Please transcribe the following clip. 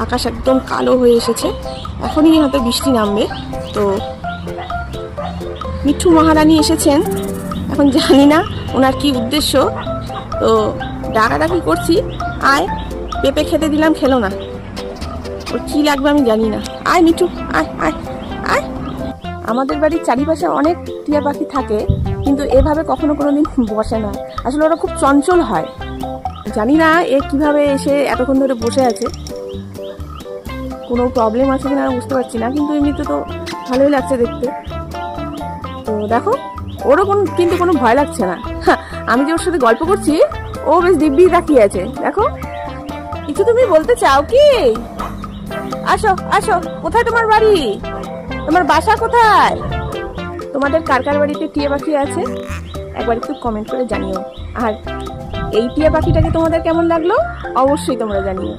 আকাশ একদম কালো হয়ে এসেছে, এখনই হয়তো বৃষ্টি নামবে। তো মিঠু মহারানী এসেছেন, এখন জানি না ওনার কি উদ্দেশ্য। তো ডাকাডাকি করছি, আয় পেঁপে খেতে দিলাম, খেলো না, ওর কী লাগবে আমি জানি না। আয় মিঠু, আয় আয় আয়। আমাদের বাড়ির চারিপাশে অনেক টিয়া পাখি থাকে, কিন্তু এভাবে কখনো কোনো দিন বসে না। আসলে ওরা খুব চঞ্চল হয়, জানি না এ কিভাবে এসে এতক্ষণ ধরে বসে আছে, কোনো প্রবলেম আছে কিনা বুঝতে পারছি না, কিন্তু এমনিতে তো ভালোই লাগছে দেখতে। তো দেখো, ওরও কিন্তু কোনো ভয় লাগছে না। আমি যে ওর সাথে গল্প করছি, ও বেশ দিব্যি তাকিয়ে আছে। দেখো, কিছু তুমি বলতে চাও কি? আসো আসো, কোথায় তোমার বাড়ি, তোমার বাসা কোথায়? তোমাদের কার কার বাড়িতে টিয়া পাখি আছে একবার একটু কমেন্ট করে জানিও। আর এই টিয়া পাখিটাকে তোমাদের কেমন লাগলো অবশ্যই তোমরা জানিও।